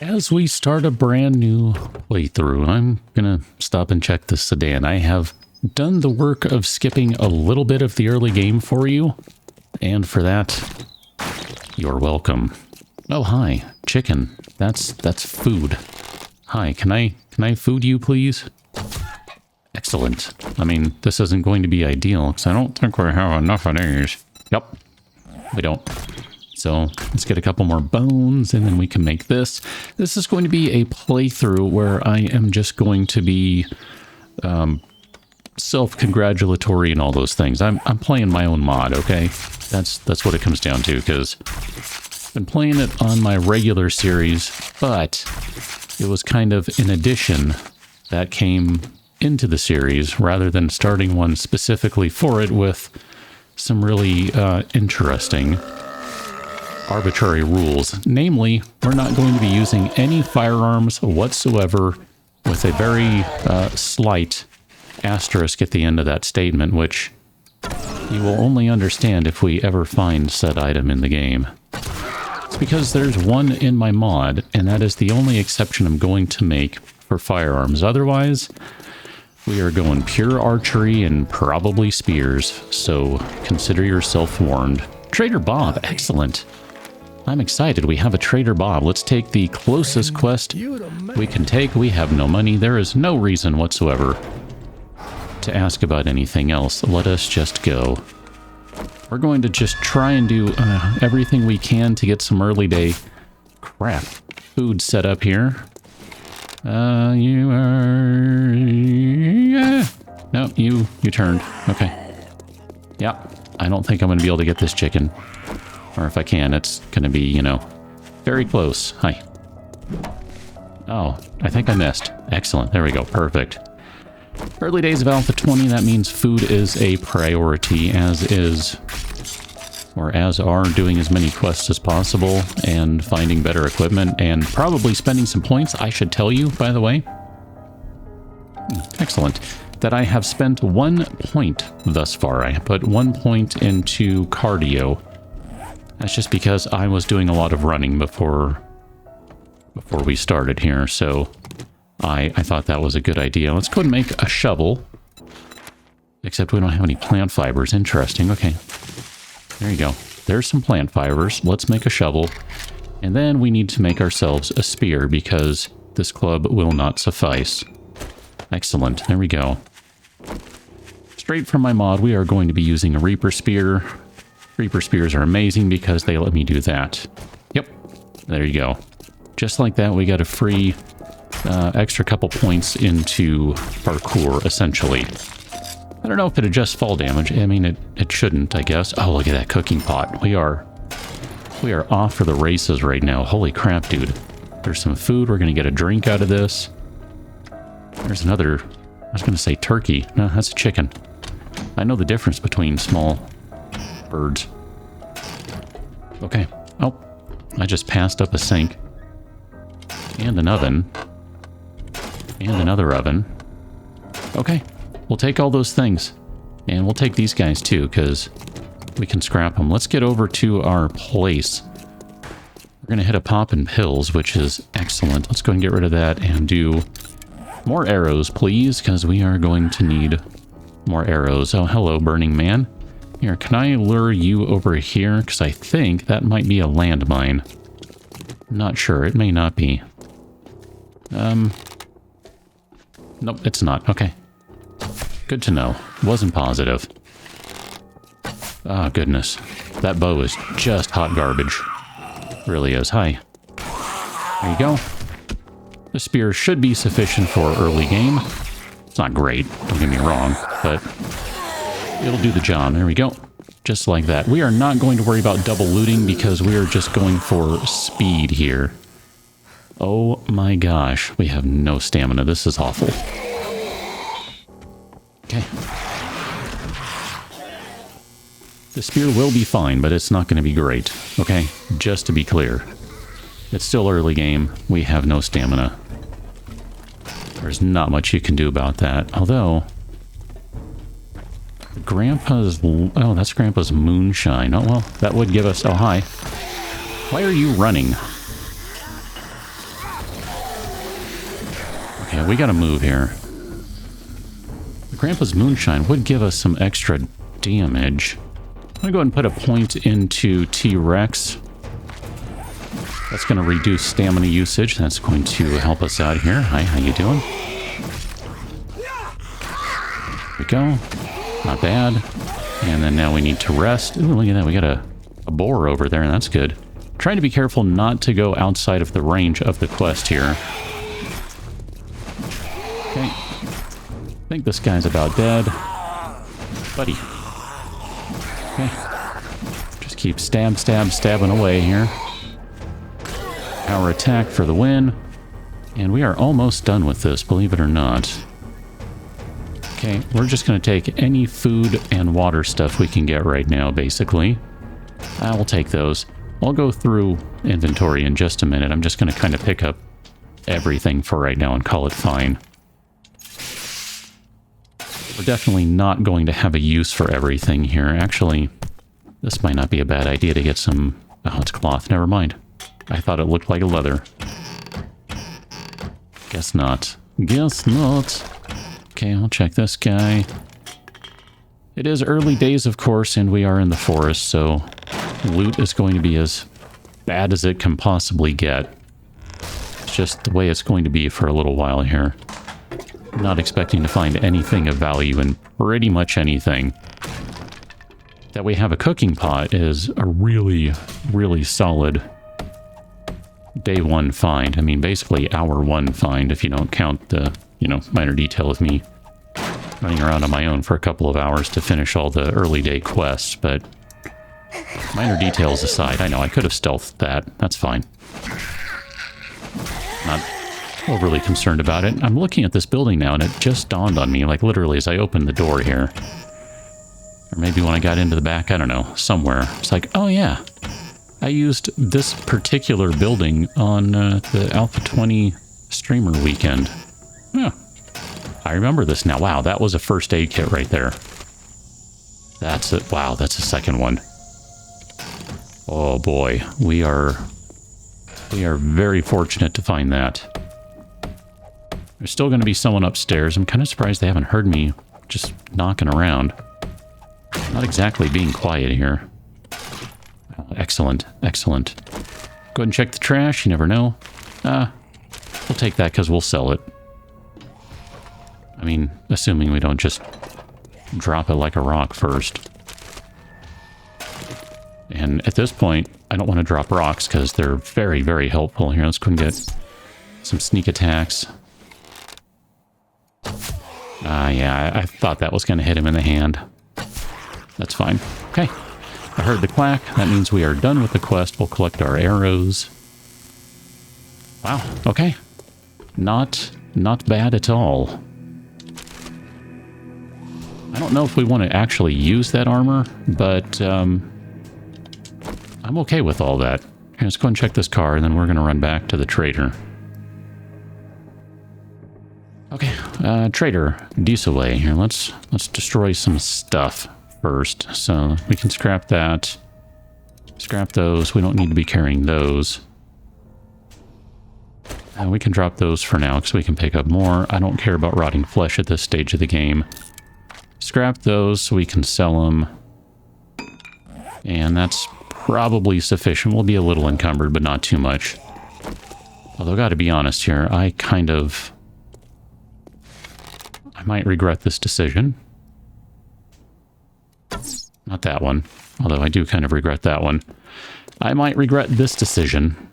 As we start a brand new playthrough, I'm gonna stop and check the sedan. I have done the work of skipping a little bit of the early game for you, and for that, you're welcome. Oh, hi, chicken. That's food. Hi, can I food you, please? Excellent. I mean, this isn't going to be ideal, because I don't think we have enough of these. Yep, we don't. So let's get a couple more bones and then we can make this. This is going to be a playthrough where I am just going to be self-congratulatory and all those things. I'm playing my own mod, okay? That's what it comes down to, because I've been playing it on my regular series, but it was kind of an addition that came into the series rather than starting one specifically for it with some really interesting arbitrary rules. Namely, we're not going to be using any firearms whatsoever, with a very slight asterisk at the end of that statement, which you will only understand if we ever find said item in the game. It's because there's one in my mod, and that is the only exception I'm going to make for firearms. Otherwise, we are going pure archery and probably spears, so consider yourself warned. Trader Bob, excellent. I'm excited. We have a Trader Bob. Let's take the closest quest we can take. We have no money. There is no reason whatsoever to ask about anything else. Let us just go. We're going to just try and do everything we can to get some early day food set up here. You are... No, you turned. Okay. Yeah, I don't think I'm going to be able to get this chicken. Or if I can, it's going to be, you know, very close. Hi. Oh, I think I missed. Excellent. There we go. Perfect. Early days of Alpha 20, that means food is a priority, as are doing as many quests as possible and finding better equipment and probably spending some points. I should tell you, by the way. Excellent. That I have spent 1 point thus far. I put 1 point into cardio. That's just because I was doing a lot of running before we started here, so I thought that was a good idea. Let's go ahead and make a shovel. Except we don't have any plant fibers. Interesting. Okay. There you go. There's some plant fibers. Let's make a shovel. And then we need to make ourselves a spear because this club will not suffice. Excellent. There we go. Straight from my mod, we are going to be using a Reaper Spear. Reaper Spears are amazing because they let me do that. Yep. There you go. Just like that, we got a free extra couple points into parkour, essentially. I don't know if it adjusts fall damage. I mean, it shouldn't, I guess. Oh, look at that cooking pot. We are off for the races right now. Holy crap, dude. There's some food. We're going to get a drink out of this. There's another... I was going to say turkey. No, that's a chicken. I know the difference between small birds. Okay. Oh, I just passed up a sink. And an oven. And another oven. Okay. We'll take all those things. And we'll take these guys too, because we can scrap them. Let's get over to our place. We're going to hit a pop and pills, which is excellent. Let's go and get rid of that and do more arrows, please, because we are going to need more arrows. Oh, hello, Burning Man. Here, can I lure you over here? Because I think that might be a landmine. Not sure. It may not be. Nope, it's not. Okay. Good to know. Wasn't positive. Oh, goodness. That bow is just hot garbage. Really is. Hi. There you go. The spear should be sufficient for early game. It's not great, don't get me wrong, but it'll do the job. There we go. Just like that. We are not going to worry about double looting because we are just going for speed here. Oh my gosh. We have no stamina. This is awful. Okay. The spear will be fine, but it's not going to be great. Okay? Just to be clear. It's still early game. We have no stamina. There's not much you can do about that. Although... Grandpa's... Oh, that's Grandpa's moonshine. Oh, well, that would give us... Oh, hi. Why are you running? Okay, we gotta move here. Grandpa's Moonshine would give us some extra damage. I'm gonna go ahead and put a point into T-Rex. That's gonna reduce stamina usage. That's going to help us out here. Hi, how you doing? There we go. Not bad. And then now we need to rest. Ooh, look at that. We got a boar over there, and that's good. Trying to be careful not to go outside of the range of the quest here. Okay. I think this guy's about dead. Buddy. Okay. Just keep stabbing away here. Power attack for the win. And we are almost done with this, believe it or not. Okay, we're just going to take any food and water stuff we can get right now, basically. We'll take those. I'll go through inventory in just a minute. I'm just going to kind of pick up everything for right now and call it fine. We're definitely not going to have a use for everything here. Actually, this might not be a bad idea to get some... Oh, it's cloth. Never mind. I thought it looked like a leather. Guess not. Guess not. Okay, I'll check this guy. It is early days, of course, and we are in the forest, so loot is going to be as bad as it can possibly get. It's just the way it's going to be for a little while here. Not expecting to find anything of value in pretty much anything. That we have a cooking pot is a really, really solid day one find. I mean, basically hour one find if you don't count the, minor detail of me running around on my own for a couple of hours to finish all the early day quests, but minor details aside, I know I could have stealthed that. That's fine. Not overly concerned about it. I'm looking at this building now, and it just dawned on me, like literally as I opened the door here. Or maybe when I got into the back, I don't know, somewhere. It's like, oh yeah, I used this particular building on the Alpha 20 streamer weekend. Yeah, I remember this now. Wow, that was a first aid kit right there. That's it. Wow, that's a second one. Oh boy, we are very fortunate to find that. There's still going to be someone upstairs. I'm kind of surprised they haven't heard me just knocking around. Not exactly being quiet here. Oh, excellent, excellent. Go ahead and check the trash. You never know. We'll take that because we'll sell it. I mean, assuming we don't just drop it like a rock first. And at this point, I don't want to drop rocks because they're very, very helpful. Here, let's go and get some sneak attacks. Yeah, I thought that was going to hit him in the hand. That's fine. Okay. I heard the clack. That means we are done with the quest. We'll collect our arrows. Wow. Okay. Not bad at all. I don't know if we want to actually use that armor, but I'm okay with all that. Here, let's go and check this car, and then we're going to run back to the trader. Okay, trader, Dieselway. Here, let's destroy some stuff first. So we can scrap that. Scrap those. We don't need to be carrying those. We can drop those for now because we can pick up more. I don't care about rotting flesh at this stage of the game. Scrap those so we can sell them. And that's probably sufficient. We'll be a little encumbered, but not too much. Although, gotta be honest here, I might regret this decision. Not that one. Although I do kind of regret that one. I might regret this decision.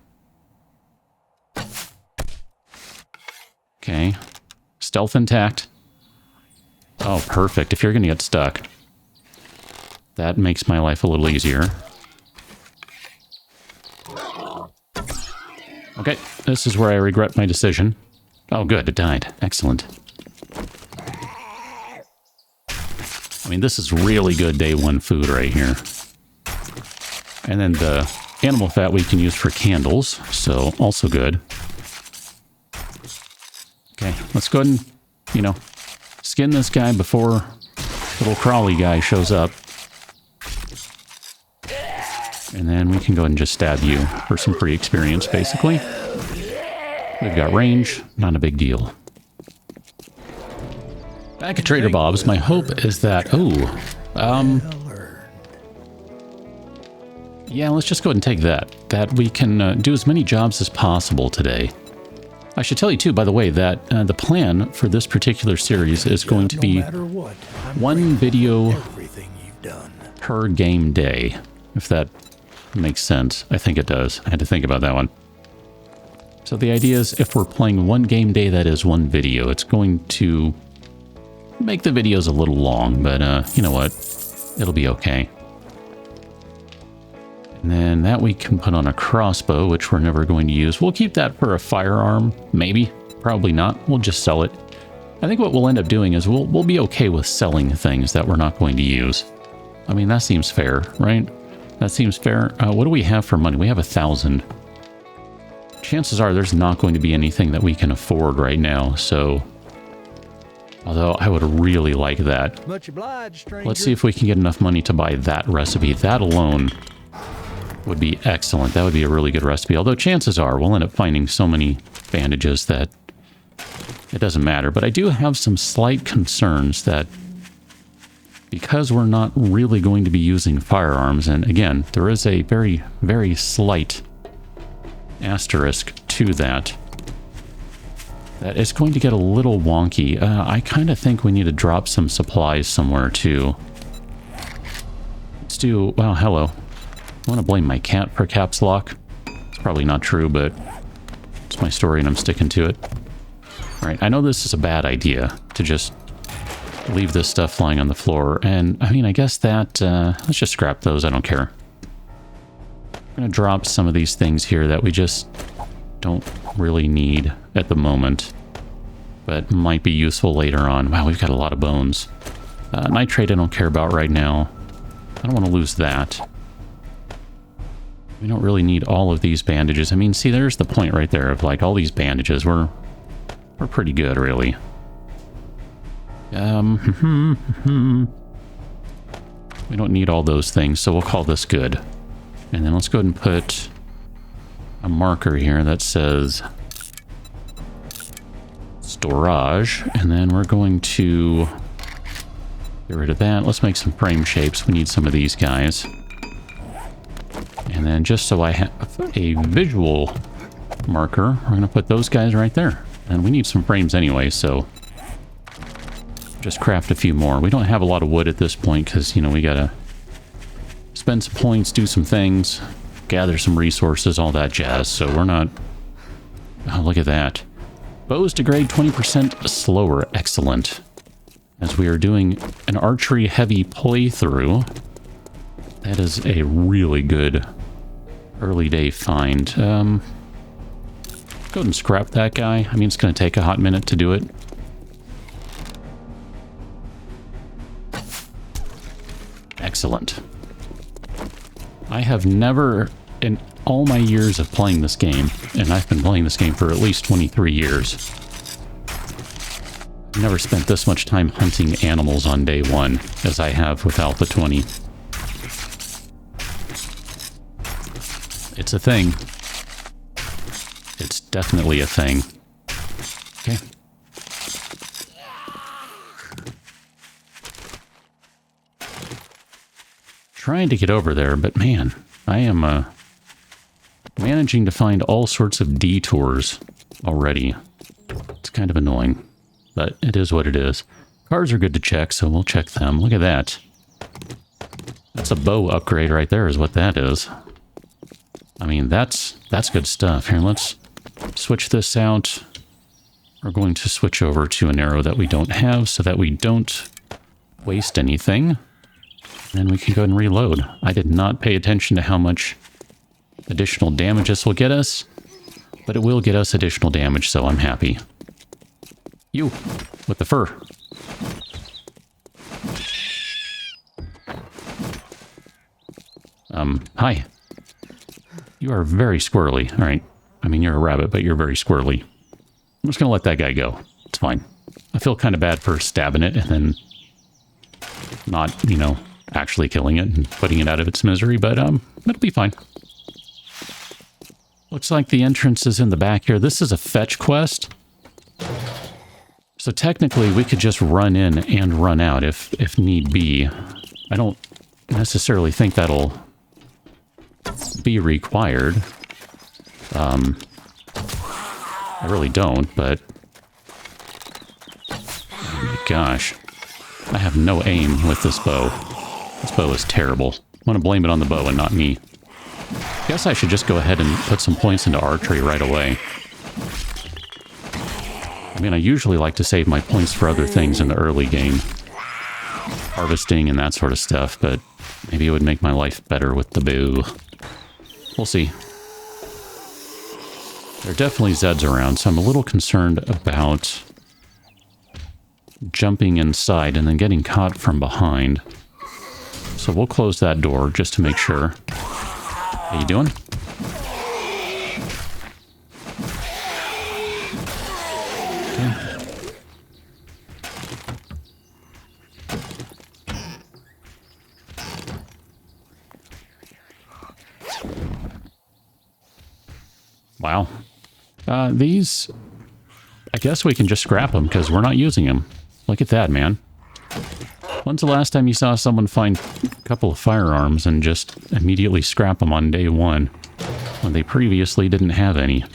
Okay. Stealth intact. Oh, perfect. If you're going to get stuck. That makes my life a little easier. Okay. This is where I regret my decision. Oh, good. It died. Excellent. I mean, this is really good day one food right here. And then the animal fat we can use for candles, so also good. Okay, let's go ahead and, skin this guy before little crawly guy shows up. And then we can go ahead and just stab you for some free experience, basically. We've got range, not a big deal. Back at Trader Bob's, my hope is that... yeah, let's just go ahead and take that. That we can do as many jobs as possible today. I should tell you, too, by the way, that the plan for this particular series is going to be one video per game day, if that makes sense. I think it does. I had to think about that one. So the idea is if we're playing one game day, that is one video. It's going to make the videos a little long, but you know what? It'll be okay. And then that we can put on a crossbow, which we're never going to use. We'll keep that for a firearm, maybe. Probably not. We'll just sell it. I think what we'll end up doing is we'll be okay with selling things that we're not going to use. I mean, that seems fair, right? That seems fair. What do we have for money? We have 1,000. Chances are there's not going to be anything that we can afford right now, so... Although I would really like that. Much obliged, stranger. Let's see if we can get enough money to buy that recipe. That alone would be excellent. That would be a really good recipe. Although chances are we'll end up finding so many bandages that it doesn't matter. But I do have some slight concerns that because we're not really going to be using firearms, and again, there is a very, very slight asterisk to that, that it's going to get a little wonky. I kind of think we need to drop some supplies somewhere too. Let's do... Well, hello. I want to blame my cat for caps lock. It's probably not true, but it's my story and I'm sticking to it. Alright, I know this is a bad idea to just leave this stuff lying on the floor. And, I mean, I guess that... let's just scrap those. I don't care. I'm going to drop some of these things here that we just don't really need at the moment, but might be useful later on. Wow, we've got a lot of bones. Nitrate I don't care about right now. I don't want to lose that. We don't really need all of these bandages. I mean, see, there's the point right there of like all these bandages. We're pretty good, really. We don't need all those things, so we'll call this good. And then let's go ahead and put a marker here that says storage, and then we're going to get rid of that. Let's make some frame shapes. We need some of these guys. And then just so I have a visual marker, we're going to put those guys right there. And we need some frames anyway, so just craft a few more. We don't have a lot of wood at this point because, you know, we got to spend some points, do some things, gather some resources, all that jazz. So we're not... Oh, look at that. Bows degrade 20% slower. Excellent. As we are doing an archery heavy playthrough, that is a really good early day find. Go ahead and scrap that guy. I mean, it's going to take a hot minute to do it. Excellent. I have never, in all my years of playing this game, and I've been playing this game for at least 23 years, I've never spent this much time hunting animals on day one as I have with Alpha 20. It's a thing. It's definitely a thing. Okay. Trying to get over there, but man, I am managing to find all sorts of detours already. It's kind of annoying, but it is what it is. Cars are good to check, so we'll check them. Look at that. That's a bow upgrade right there is what that is. I mean, that's good stuff. Here, let's switch this out. We're going to switch over to an arrow that we don't have so that we don't waste anything. And we can go and reload. I did not pay attention to how much additional damage this will get us, but it will get us additional damage, so I'm happy. You, with the fur. Hi. You are very squirrely. All right. I mean, you're a rabbit, but you're very squirrely. I'm just going to let that guy go. It's fine. I feel kind of bad for stabbing it and then not, you know, actually killing it and putting it out of its misery, but it'll be fine. Looks like the entrance is in the back here. This is a fetch quest. For So technically, we could just run in and run out if need be. I don't necessarily think that'll be required. I really don't, but... Oh my gosh. I have no aim with this bow. This bow is terrible. I'm going to blame it on the bow and not me. Guess I should just go ahead and put some points into archery right away. I mean, I usually like to save my points for other things in the early game. Harvesting and that sort of stuff, but maybe it would make my life better with the bow. We'll see. There are definitely Zeds around, so I'm a little concerned about jumping inside and then getting caught from behind. So we'll close that door just to make sure. How you doing? Okay. Wow. These... I guess we can just scrap them because we're not using them. Look at that, man. When's the last time you saw someone find a couple of firearms and just immediately scrap them on day one when they previously didn't have any?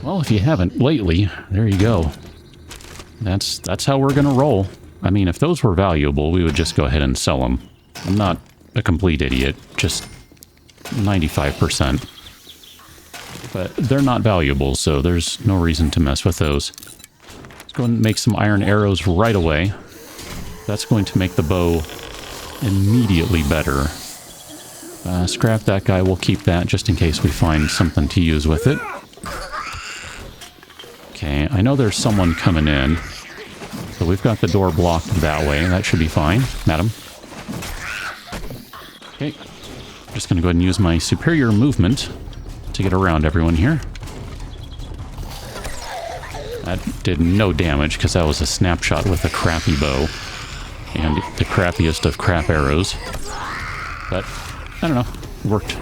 Well, if you haven't lately, there you go. That's how we're gonna roll. I mean, if those were valuable, we would just go ahead and sell them. I'm not a complete idiot, just 95%. But they're not valuable, so there's no reason to mess with those. Let's go and make some iron arrows right away. That's going to make the bow immediately better. Scrap that guy, we'll keep that just in case we find something to use with it. Okay, I know there's someone coming in. So we've got the door blocked that way. That should be fine. Madam. Okay. Just going to go ahead and use my superior movement to get around everyone here. That did no damage because that was a snapshot with a crappy bow. And the crappiest of crap arrows. But, I don't know. It worked.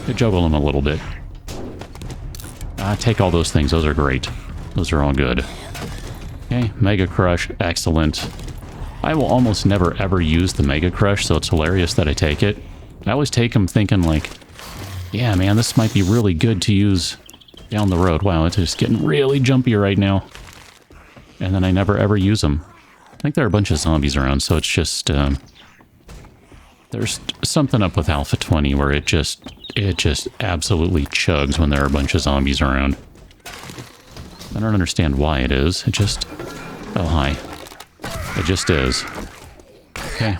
It juggled them a little bit. Take all those things. Those are great. Those are all good. Okay, Mega Crush. Excellent. I will almost never ever use the Mega Crush, so it's hilarious that I take it. I always take them thinking like, yeah, man, this might be really good to use down the road. Wow, it's just getting really jumpy right now. And then I never ever use them. I think there are a bunch of zombies around, so it's just... there's something up with Alpha 20 where it just absolutely chugs when there are a bunch of zombies around. I don't understand why it is. It just... Oh, hi. It just is. Okay.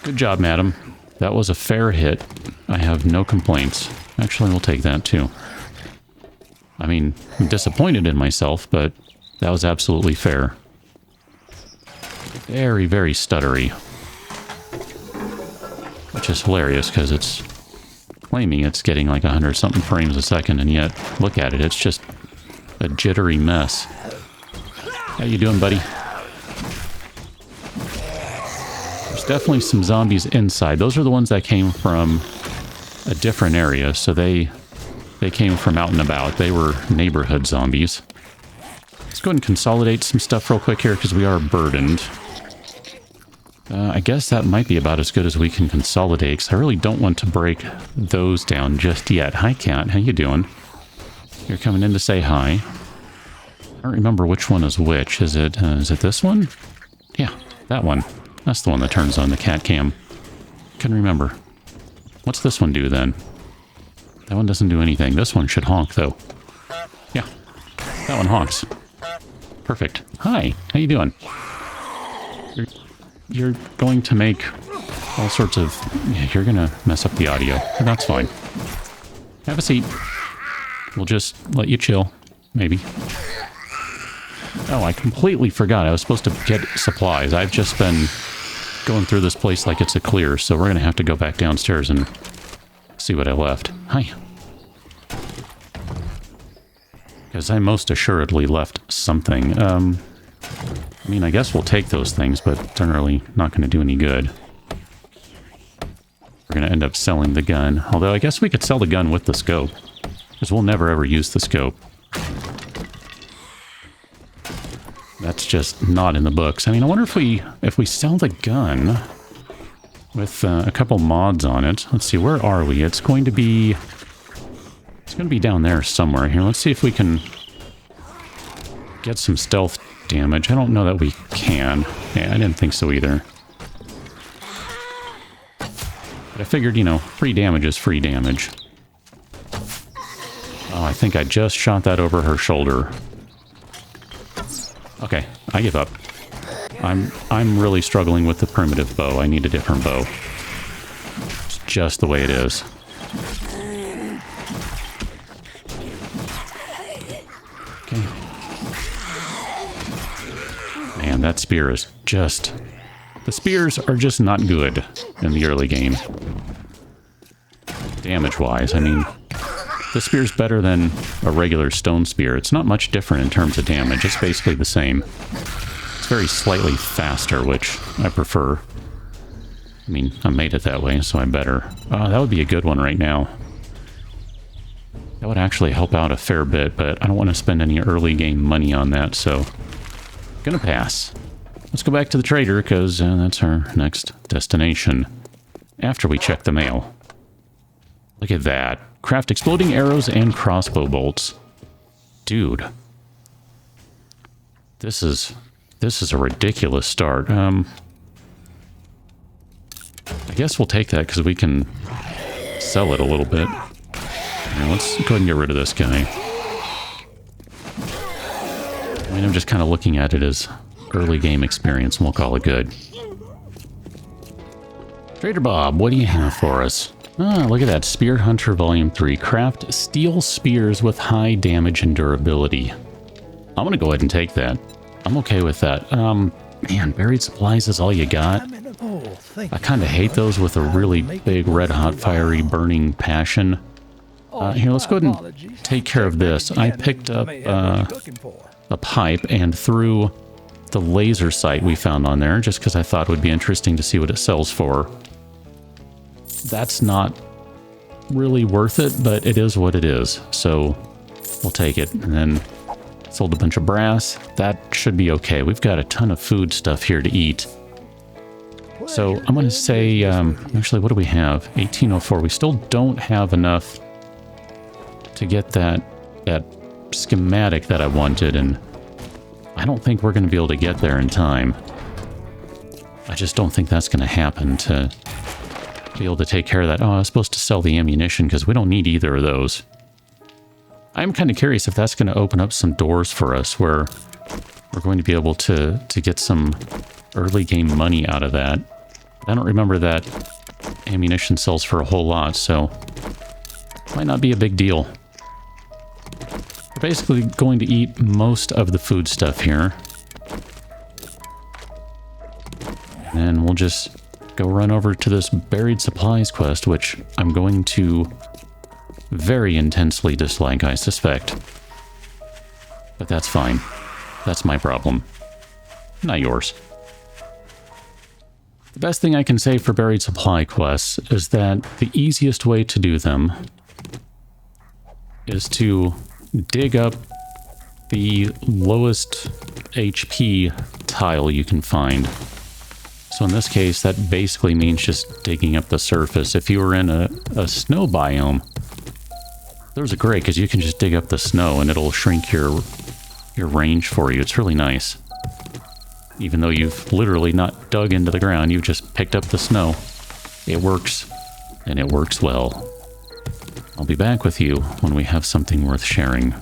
Good job, madam. That was a fair hit. I have no complaints. Actually, we'll take that, too. I mean, I'm disappointed in myself, but that was absolutely fair. Very, very stuttery. Which is hilarious, because it's claiming it's getting like 100-something frames a second, and yet, look at it, it's just a jittery mess. How you doing, buddy? There's definitely some zombies inside. Those are the ones that came from a different area, so they came from out and about. They were neighborhood zombies. Let's go ahead and consolidate some stuff real quick here, because we are burdened. I guess that might be about as good as we can consolidate, because I really don't want to break those down just yet. Hi, Cat. How you doing? You're coming in to say hi. I don't remember which one is which. Is it this one? Yeah, that one. That's the one that turns on the cat cam. Couldn't remember. What's this one do, then? That one doesn't do anything. This one should honk, though. Yeah, that one honks. Perfect. Hi, how you doing? You're going to make all sorts of... Yeah, you're going to mess up the audio. But that's fine. Have a seat. We'll just let you chill. Maybe. Oh, I completely forgot. I was supposed to get supplies. I've just been going through this place like it's a clear, so we're going to have to go back downstairs and see what I left. Hi. Because I most assuredly left something. I mean, I guess we'll take those things, but generally not going to do any good. We're going to end up selling the gun. Although I guess we could sell the gun with the scope. Because we'll never ever use the scope. That's just not in the books. I mean, I wonder if we sell the gun with a couple mods on it. Let's see, where are we? It's going to be down there somewhere. Here, let's see if we can get some stealth damage. I don't know that we can. Yeah, I didn't think so either. But I figured, you know, free damage is free damage. Oh, I think I just shot that over her shoulder. Okay, I give up. I'm really struggling with the primitive bow. I need a different bow. It's just the way it is. Okay. Man, that spear is just... The spears are just not good in the early game. Damage-wise, I mean, the spear's better than a regular stone spear. It's not much different in terms of damage. It's basically the same. It's very slightly faster, which I prefer. I mean, I made it that way, so I better. That would be a good one right now. That would actually help out a fair bit, but I don't want to spend any early game money on that, so... Gonna pass. Let's go back to the trader, because that's our next destination. After we check the mail. Look at that. Craft exploding arrows and crossbow bolts. Dude. This is a ridiculous start. I guess we'll take that, because we can sell it a little bit. Here, let's go ahead and get rid of this guy. I mean, I'm just kind of looking at it as... early game experience, and we'll call it good. Trader Bob, what do you have for us? Ah, look at that. Spear Hunter Volume 3. Craft steel spears with high damage and durability. I'm gonna go ahead and take that. I'm okay with that. Man, buried supplies is all you got. I kind of hate those with a really big, red-hot, fiery, burning passion. Here, let's go ahead and take care of this. I picked up a pipe and threw the laser sight we found on there, just because I thought it would be interesting to see what it sells for. That's not really worth it, but it is what it is, so we'll take it. And then sold a bunch of brass. That should be okay. We've got a ton of food stuff here to eat. So I'm going to say, actually, what do we have? 1804. We still don't have enough to get that schematic that I wanted, and I don't think we're going to be able to get there in time. I just don't think that's going to happen to be able to take care of that. Oh, I was supposed to sell the ammunition because we don't need either of those. I'm kind of curious if that's going to open up some doors for us where we're going to be able to get some early game money out of that. I don't remember that ammunition sells for a whole lot, so might not be a big deal. We're basically going to eat most of the food stuff here. And we'll just go run over to this buried supplies quest, which I'm going to very intensely dislike, I suspect. But that's fine. That's my problem. Not yours. The best thing I can say for buried supply quests is that the easiest way to do them is to dig up the lowest HP tile you can find. So in this case, that basically means just digging up the surface. If you were in a snow biome, those are great because you can just dig up the snow and it'll shrink your range for you. It's really nice. Even though you've literally not dug into the ground, you've just picked up the snow. It works, and it works well. I'll be back with you when we have something worth sharing.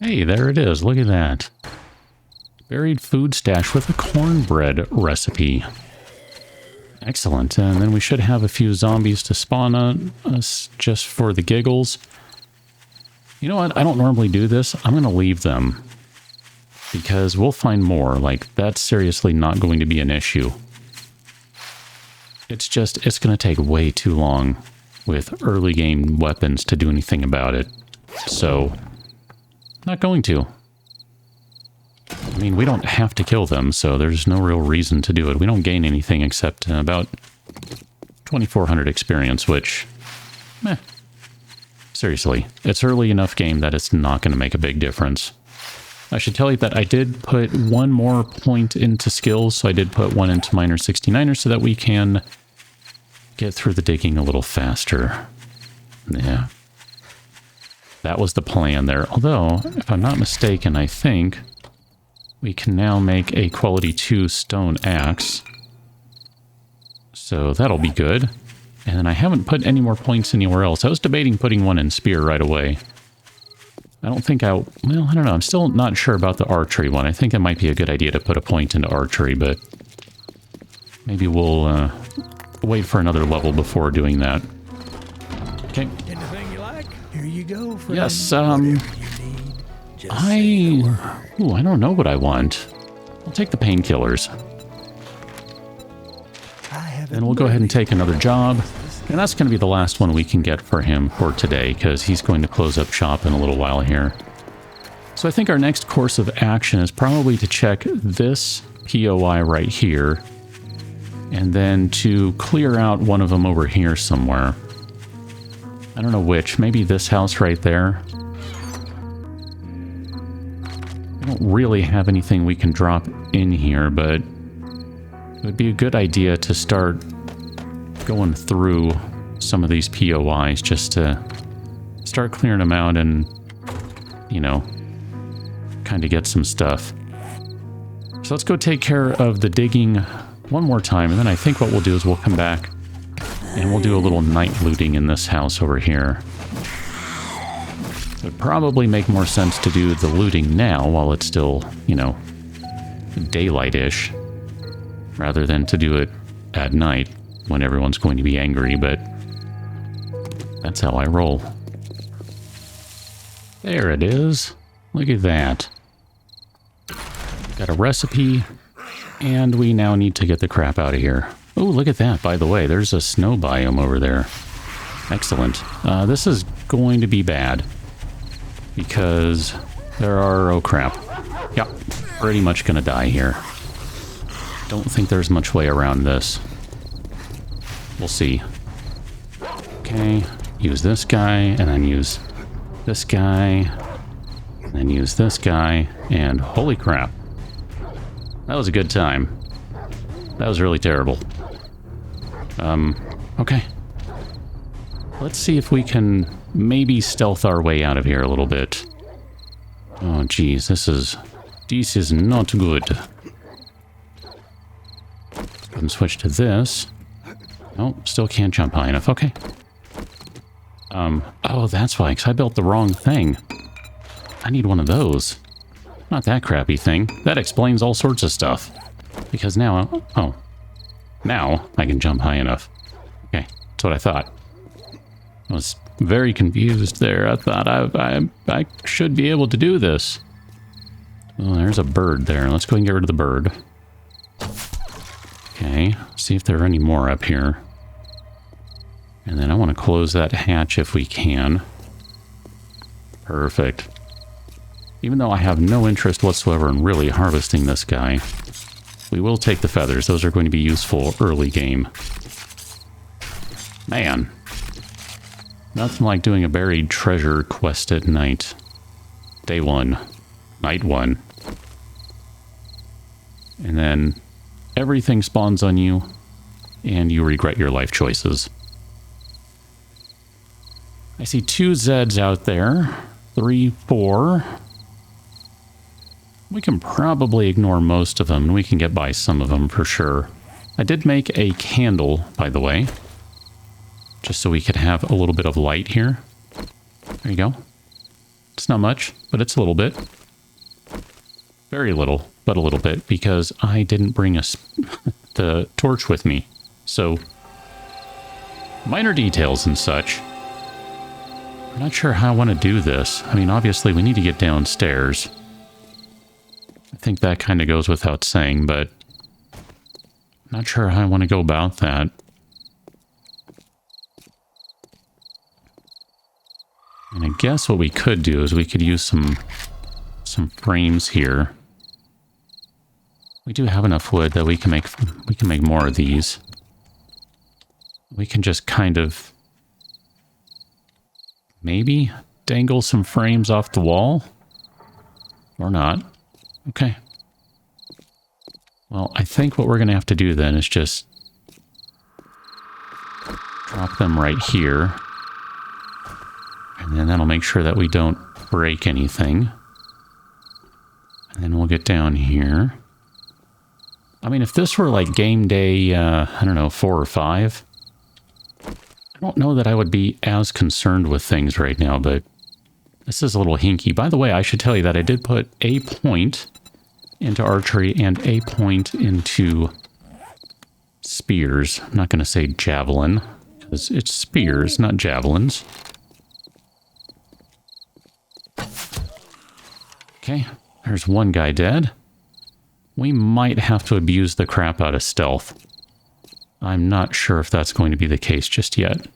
Hey, there it is. Look at that. Buried food stash with a cornbread recipe. Excellent. And then we should have a few zombies to spawn on us just for the giggles. You know what? I don't normally do this. I'm going to leave them. Because we'll find more. Like, that's seriously not going to be an issue. It's just, it's going to take way too long with early game weapons to do anything about it. So, not going to. I mean, we don't have to kill them, so there's no real reason to do it. We don't gain anything except about 2,400 experience, which, meh. Seriously, it's early enough game that it's not going to make a big difference. I should tell you that I did put one more point into skills, so I did put one into Miner 69er so that we can get through the digging a little faster. Yeah. That was the plan there. Although, if I'm not mistaken, I think we can now make a quality 2 stone axe. So that'll be good. And then I haven't put any more points anywhere else. I was debating putting one in spear right away. I don't think well, I don't know. I'm still not sure about the archery one. I think it might be a good idea to put a point into archery, but maybe we'll wait for another level before doing that. Okay. Anything you like? Here you go. Friend. Yes, I don't know what I want. I'll take the painkillers. And we'll go ahead and take another job. And that's going to be the last one we can get for him for today, because he's going to close up shop in a little while here. So I think our next course of action is probably to check this POI right here, and then to clear out one of them over here somewhere. I don't know which. Maybe this house right there. I don't really have anything we can drop in here, but it would be a good idea to start going through some of these POIs just to start clearing them out and, you know, kind of get some stuff. So let's go take care of the digging one more time, and then I think what we'll do is we'll come back and we'll do a little night looting in this house over here. It would probably make more sense to do the looting now while it's still, you know, daylight-ish, rather than to do it at night when everyone's going to be angry, but that's how I roll. There it is. Look at that. Got a recipe, and we now need to get the crap out of here. Oh, look at that, by the way. There's a snow biome over there. Excellent. This is going to be bad, because there are... oh, crap. Yep, pretty much gonna die here. Don't think there's much way around this. We'll see. Okay, use this guy, and then use this guy, and then use this guy, and holy crap. That was a good time. That was really terrible. Okay. Let's see if we can maybe stealth our way out of here a little bit. Oh, geez, this is not good. And switch to this. Oh, still can't jump high enough. Okay. Oh, that's why, because I built the wrong thing. I need one of those. Not that crappy thing. That explains all sorts of stuff. Because now, oh, now I can jump high enough. Okay, that's what I thought. I was very confused there. I thought I should be able to do this. Oh, there's a bird there. Let's go and get rid of the bird. Okay, see if there are any more up here. And then I want to close that hatch if we can. Perfect. Even though I have no interest whatsoever in really harvesting this guy, we will take the feathers. Those are going to be useful early game. Man. Nothing like doing a buried treasure quest at night. Day 1. Night 1. And then everything spawns on you, and you regret your life choices. I see 2 Zeds out there. 3, 4. We can probably ignore most of them, and we can get by some of them for sure. I did make a candle, by the way, just so we could have a little bit of light here. There you go. It's not much, but it's a little bit. Very little, but a little bit, because I didn't bring the torch with me. So, minor details and such. I'm not sure how I want to do this. I mean, obviously we need to get downstairs. I think that kind of goes without saying, but I'm not sure how I want to go about that. And I guess what we could do is we could use some frames here. We do have enough wood that we can make more of these. We can just kind of maybe dangle some frames off the wall? Or not. Okay. Well, I think what we're going to have to do then is just drop them right here. And then that'll make sure that we don't break anything. And then we'll get down here. I mean, if this were like game day, I don't know, 4 or 5, I don't know that I would be as concerned with things right now, but this is a little hinky. By the way, I should tell you that I did put a point into archery and a point into spears. I'm not going to say javelin, because it's spears, not javelins. Okay, there's one guy dead. We might have to abuse the crap out of stealth. I'm not sure if that's going to be the case just yet,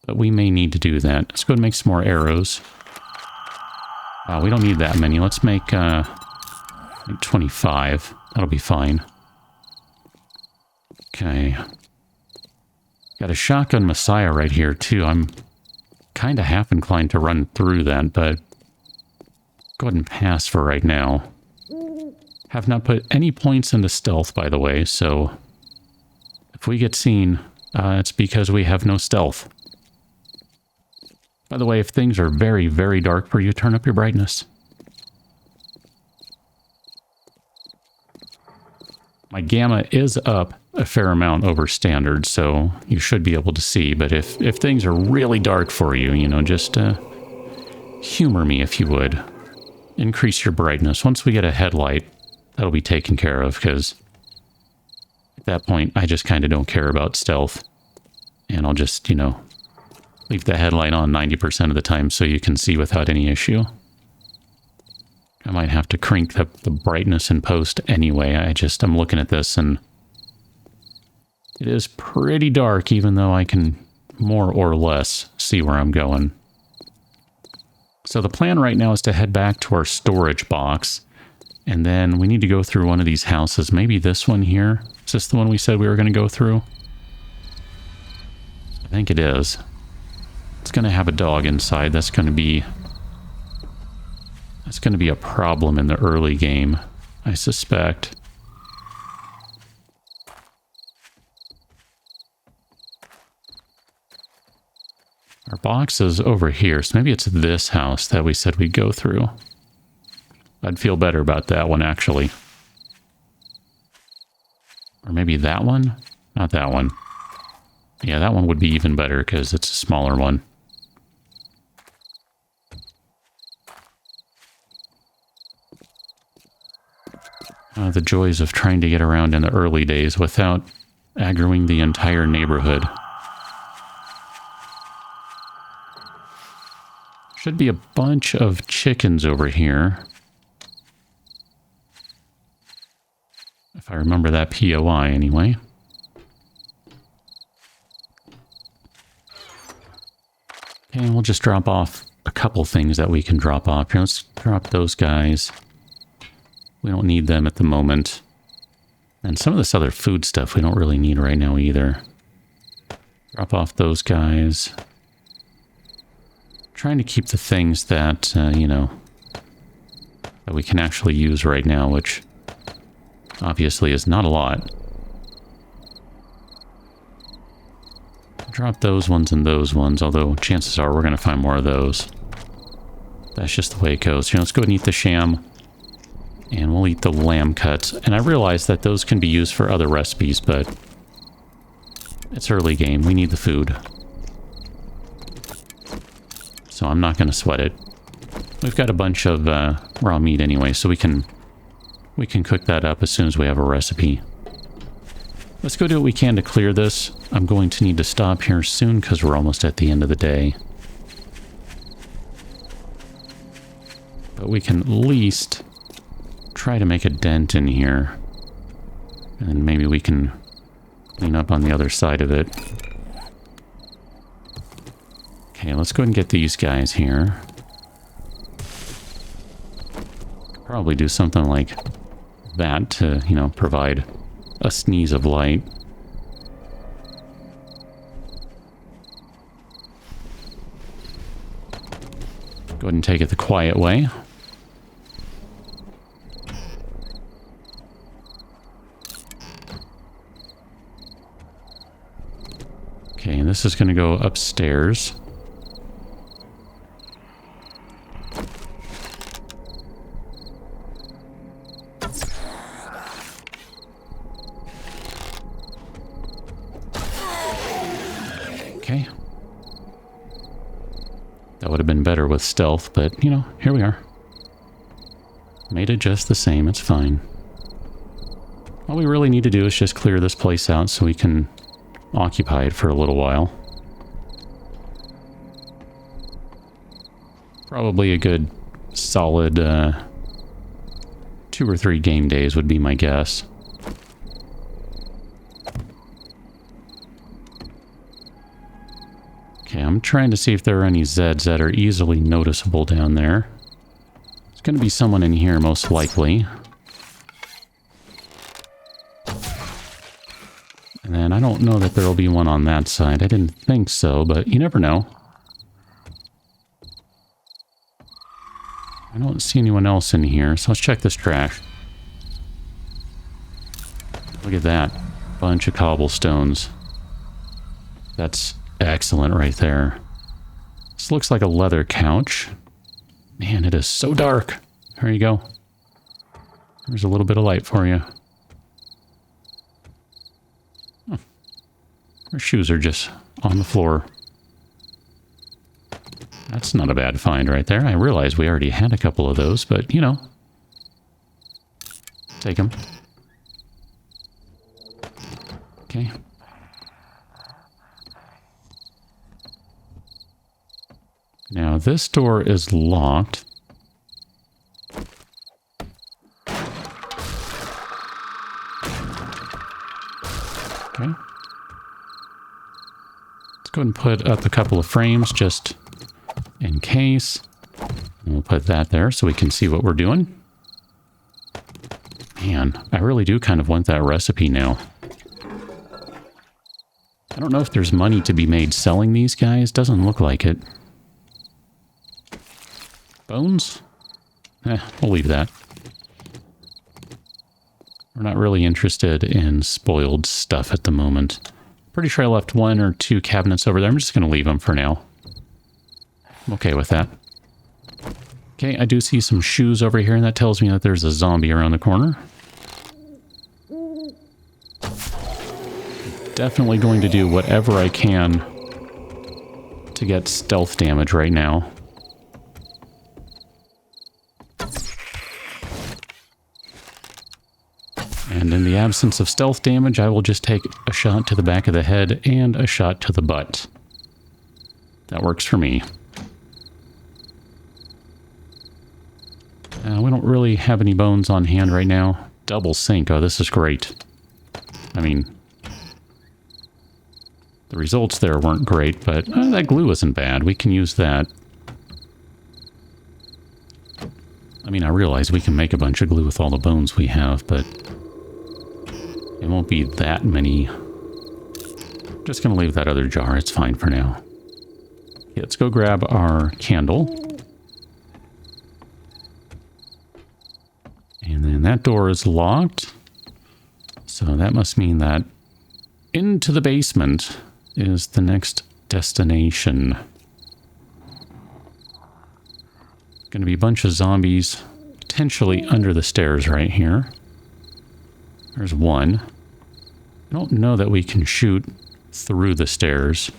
but we may need to do that. Let's go and make some more arrows. We don't need that many. Let's make 25. That'll be fine. Okay. Got a shotgun Messiah right here, too. I'm kind of half inclined to run through that, but go ahead and pass for right now. Have not put any points into stealth, by the way, so if we get seen, it's because we have no stealth. By the way, if things are very, very dark for you, turn up your brightness. My gamma is up a fair amount over standard, so you should be able to see, but if things are really dark for you, you know, just humor me if you would. Increase your brightness. Once we get a headlight, that'll be taken care of, because at that point, I just kind of don't care about stealth. And I'll just, you know, leave the headlight on 90% of the time so you can see without any issue. I might have to crank up the brightness in post anyway. I'm looking at this and it is pretty dark, even though I can more or less see where I'm going. So the plan right now is to head back to our storage box, and then we need to go through one of these houses. Maybe this one here. Is this the one we said we were going to go through? I think it is. It's going to have a dog inside. That's going to be a problem in the early game, I suspect. Our box is over here, so maybe it's this house that we said we'd go through. I'd feel better about that one, actually. Or maybe that one? Not that one. Yeah, that one would be even better because it's a smaller one. The joys of trying to get around in the early days without aggroing the entire neighborhood. Should be a bunch of chickens over here. If I remember that POI anyway. Okay, and we'll just drop off a couple things that we can drop off here. Let's drop those guys. We don't need them at the moment. And some of this other food stuff we don't really need right now either. Drop off those guys. Trying to keep the things that, you know, that we can actually use right now, which obviously is not a lot. Drop those ones and those ones, although chances are we're going to find more of those. That's just the way it goes. Here, let's go and eat the sham. And we'll eat the lamb cuts. And I realize that those can be used for other recipes, but it's early game. We need the food. So I'm not going to sweat it. We've got a bunch of raw meat anyway, so we can cook that up as soon as we have a recipe. Let's go do what we can to clear this. I'm going to need to stop here soon because we're almost at the end of the day. But we can at least try to make a dent in here. And maybe we can clean up on the other side of it. Okay, let's go ahead and get these guys here. Probably do something like that to, you know, provide a sneeze of light. Go ahead and take it the quiet way. Okay, and this is going to go upstairs. Okay. That would have been better with stealth, but, you know, here we are. Made it just the same, it's fine. All we really need to do is just clear this place out so we can occupy it for a little while. Probably a good solid 2 or 3 game days would be my guess. Okay, I'm trying to see if there are any Zeds that are easily noticeable down there. There's going to be someone in here most likely. And then I don't know that there'll be one on that side. I didn't think so, but you never know. I don't see anyone else in here, so let's check this trash. Look at that. Bunch of cobblestones. That's excellent right there. This looks like a leather couch. Man, it is so dark. There you go. There's a little bit of light for you. Our shoes are just on the floor. That's not a bad find right there. I realize we already had a couple of those, but, you know. Take them. Okay. Now, this door is locked. Okay. Let's go ahead and put up a couple of frames just in case. And we'll put that there so we can see what we're doing. Man, I really do kind of want that recipe now. I don't know if there's money to be made selling these guys. Doesn't look like it. Bones? We'll leave that. We're not really interested in spoiled stuff at the moment. Pretty sure I left 1 or 2 cabinets over there. I'm just going to leave them for now. I'm okay with that. Okay, I do see some shoes over here, and that tells me that there's a zombie around the corner. Definitely going to do whatever I can to get stealth damage right now. And in the absence of stealth damage, I will just take a shot to the back of the head and a shot to the butt. That works for me. We don't really have any bones on hand right now. Double sink. Oh, this is great. I mean, the results there weren't great, but that glue isn't bad. We can use that. I mean, I realize we can make a bunch of glue with all the bones we have, but it won't be that many. Just gonna leave that other jar. It's fine for now. Okay, let's go grab our candle. And then that door is locked. So that must mean that into the basement is the next destination. Going to be a bunch of zombies potentially under the stairs right here. There's one. I don't know that we can shoot through the stairs.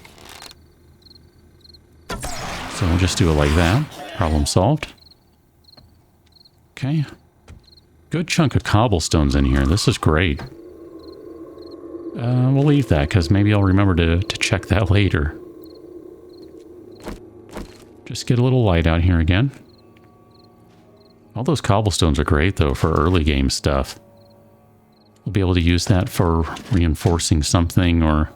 So we'll just do it like that. Problem solved. Okay. Good chunk of cobblestones in here. This is great. We'll leave that because maybe I'll remember to check that later. Just get a little light out here again. All those cobblestones are great though for early game stuff. We'll be able to use that for reinforcing something or...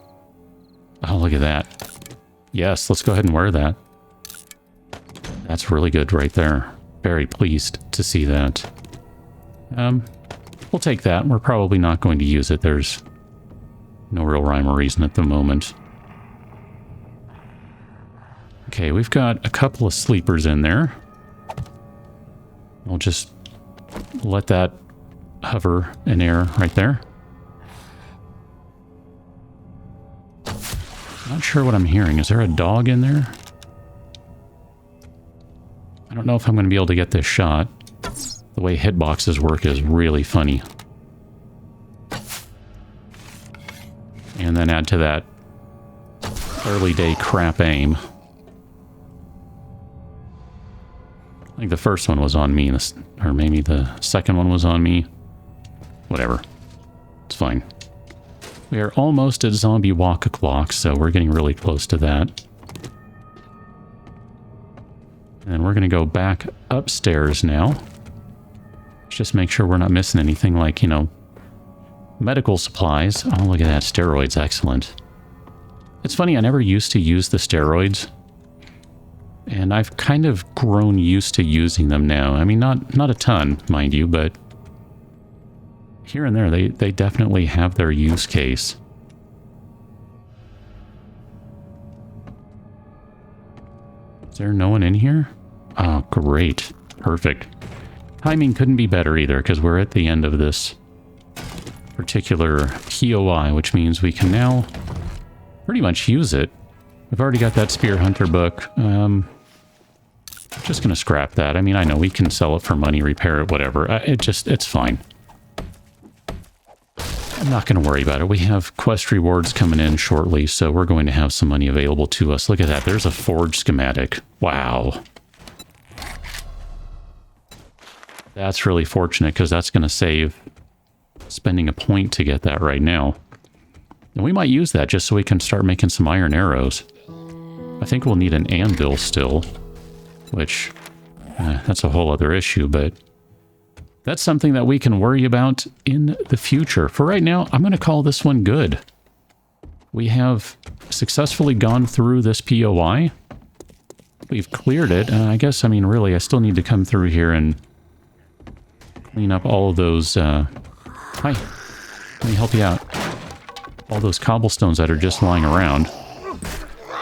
Oh, look at that. Yes, let's go ahead and wear that. That's really good right there. Very pleased to see that. We'll take that. We're probably not going to use it. There's no real rhyme or reason at the moment. Okay, we've got a couple of sleepers in there. I'll just let that hover in air right there. Not sure what I'm hearing. Is there a dog in there? I don't know if I'm going to be able to get this shot. The way hitboxes work is really funny. And then add to that early day crap aim. I think the first one was on me, or maybe the second one was on me. Whatever. It's fine. We are almost at zombie walk o'clock, so we're getting really close to that. And we're going to go back upstairs now. Just make sure we're not missing anything like, you know, medical supplies. Oh, look at that. Steroids. Excellent. It's funny, I never used to use the steroids. And I've kind of grown used to using them now. I mean, not a ton, mind you, but here and there, they definitely have their use case. Is there no one in here? Oh, great. Perfect. Timing couldn't be better either, because we're at the end of this particular POI, which means we can now pretty much use it. We've already got that Spear Hunter book. Just gonna scrap that. I mean, I know we can sell it for money, repair it, whatever. It's fine. I'm not gonna worry about it. We have quest rewards coming in shortly, so we're going to have some money available to us. Look at that. There's a forge schematic. Wow. That's really fortunate, because that's gonna save spending a point to get that right now. And we might use that just so we can start making some iron arrows. I think we'll need an anvil still, which that's a whole other issue, but that's something that we can worry about in the future. For right now, I'm going to call this one good. We have successfully gone through this POI. We've cleared it, and I guess, I mean, really, I still need to come through here and clean up all of those... Hi, let me help you out. All those cobblestones that are just lying around.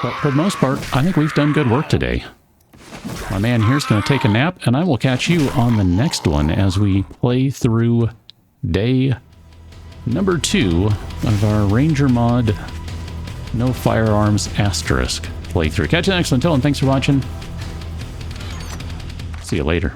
But for the most part, I think we've done good work today. My man here's going to take a nap, and I will catch you on the next one as we play through day number 2 of our RangerMod No Firearms Asterisk playthrough. Catch you next one. Until then, thanks for watching. See you later.